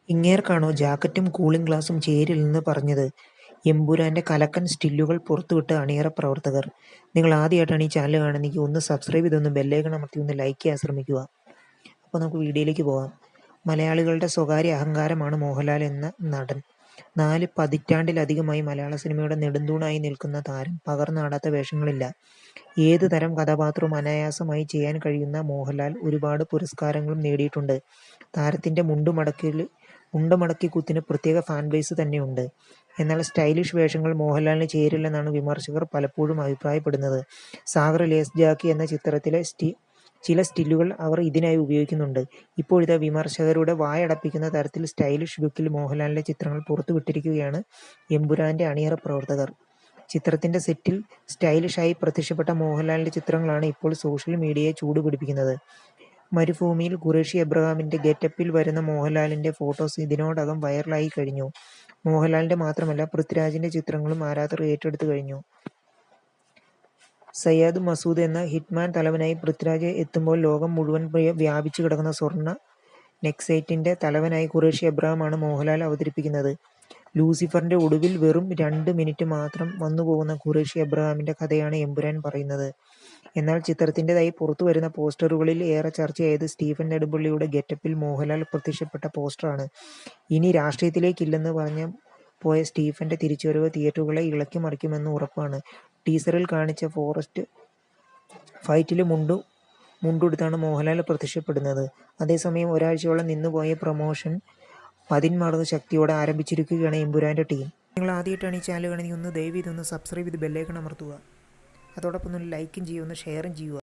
ഇങ്ങേർക്കാണോ ജാക്കറ്റും കൂളിംഗ് ഗ്ലാസും ചേരില്ലെന്ന് പറഞ്ഞത്? എമ്പുരാന്റെ കലക്കൻ സ്റ്റില്ലുകൾ പുറത്തുവിട്ട അണിയറ പ്രവർത്തകർ. നിങ്ങൾ ആദ്യമായിട്ടാണ് ഈ ചാനൽ കാണുന്നതെങ്കിൽ ഒന്ന് സബ്സ്ക്രൈബ് ചെയ്തൊന്ന് ബെല്ലൈക്കൺ അമർത്തി ഒന്ന് ലൈക്ക് ചെയ്യാൻ ശ്രമിക്കുക. അപ്പോൾ നമുക്ക് വീഡിയോയിലേക്ക് പോകാം. മലയാളികളുടെ സ്വകാര്യ അഹങ്കാരമാണ് മോഹൻലാൽ എന്ന നടൻ. 4 പതിറ്റാണ്ടിലധികമായി മലയാള സിനിമയുടെ നെടുന്തൂണായി നിൽക്കുന്ന താരം പകർന്നാടാത്ത വേഷങ്ങളില്ല. ഏത് തരം കഥാപാത്രവും അനായാസമായി ചെയ്യാൻ കഴിയുന്ന മോഹൻലാൽ ഒരുപാട് പുരസ്കാരങ്ങളും നേടിയിട്ടുണ്ട്. താരത്തിന്റെ മുണ്ടുമടക്കി കുത്തിന് പ്രത്യേക ഫാൻ ബേസ് തന്നെയുണ്ട്. എന്നാൽ സ്റ്റൈലിഷ് വേഷങ്ങൾ മോഹൻലാലിന് ചേരില്ലെന്നാണ് വിമർശകർ പലപ്പോഴും അഭിപ്രായപ്പെടുന്നത്. സാഗർ ലേസ് ജാക്കി എന്ന ചിത്രത്തിലെ ചില സ്റ്റില്ലുകൾ അവർ ഇതിനായി ഉപയോഗിക്കുന്നുണ്ട്. ഇപ്പോഴിതാ വിമർശകരുടെ വായടപ്പിക്കുന്ന തരത്തിൽ സ്റ്റൈലിഷ് ലുക്കിൽ മോഹൻലാലിന്റെ ചിത്രങ്ങൾ പുറത്തുവിട്ടിരിക്കുകയാണ് എമ്പുരാന്റെ അണിയറ പ്രവർത്തകർ. ചിത്രത്തിന്റെ സെറ്റിൽ സ്റ്റൈലിഷായി പ്രത്യക്ഷപ്പെട്ട മോഹൻലാലിന്റെ ചിത്രങ്ങളാണ് ഇപ്പോൾ സോഷ്യൽ മീഡിയയെ ചൂടുപിടിപ്പിക്കുന്നത്. മരുഭൂമിയിൽ ഖുറേഷി എബ്രഹാമിന്റെ ഗെറ്റപ്പിൽ വരുന്ന മോഹൻലാലിന്റെ ഫോട്ടോസ് ഇതിനോടകം വൈറലായി കഴിഞ്ഞു. മോഹൻലാലിന്റെ മാത്രമല്ല പൃഥ്വിരാജിന്റെ ചിത്രങ്ങളും ആരാധകർ ഏറ്റെടുത്തു കഴിഞ്ഞു. സയ്യാദ് മസൂദ് എന്ന ഹിറ്റ്മാൻ തലവനായി പൃഥ്വിരാജ് എത്തുമ്പോൾ ലോകം മുഴുവൻ വ്യാപിച്ചു കിടക്കുന്ന സ്വർണ്ണ നെക്സൈറ്റിന്റെ തലവനായി ഖുറേഷി എബ്രഹാമാണ് മോഹൻലാൽ അവതരിപ്പിക്കുന്നത്. ലൂസിഫറിന്റെ ഒടുവിൽ വെറും 2 മിനിറ്റ് മാത്രം വന്നുപോകുന്ന ഖുറേഷി എബ്രഹാമിന്റെ കഥയാണ് എമ്പുരാൻ പറയുന്നത്. എന്നാൽ ചിത്രത്തിന്റേതായി പുറത്തുവരുന്ന പോസ്റ്ററുകളിൽ ഏറെ ചർച്ചയായത് സ്റ്റീഫൻ നെടുമ്പള്ളിയുടെ ഗെറ്റപ്പിൽ മോഹൻലാൽ പ്രത്യക്ഷപ്പെട്ട പോസ്റ്ററാണ്. ഇനി രാഷ്ട്രീയത്തിലേക്കില്ലെന്ന് പറഞ്ഞ് പോയ സ്റ്റീഫന്റെ തിരിച്ചുവരവ് തിയേറ്ററുകളെ ഇളക്കി മറിക്കുമെന്ന് ഉറപ്പാണ്. ടീസറിൽ കാണിച്ച ഫോറസ്റ്റ് ഫൈറ്റിൽ മുണ്ടുടുത്താണ് മോഹൻലാൽ പ്രത്യക്ഷപ്പെടുന്നത്. അതേസമയം ഒരാഴ്ചയോളം നിന്നുപോയ പ്രമോഷൻ 10 മടങ്ങ് ശക്തിയോടെ ആരംഭിച്ചിരിക്കുകയാണ് എമ്പുരാന്റെ ടീം. നിങ്ങൾ ആദ്യമായിട്ടാണ് ഈ ചാനൽ കാണുന്നത്, ഒന്ന് ദയവ് ഇതൊന്ന് സബ്സ്ക്രൈബ് ചെയ്ത് ബെല്ലൈക്കൺ അമർത്തുക. അതോടൊപ്പം ഒന്ന് ലൈക്കും ചെയ്യുക, ഒന്ന് ഷെയറും ചെയ്യുക.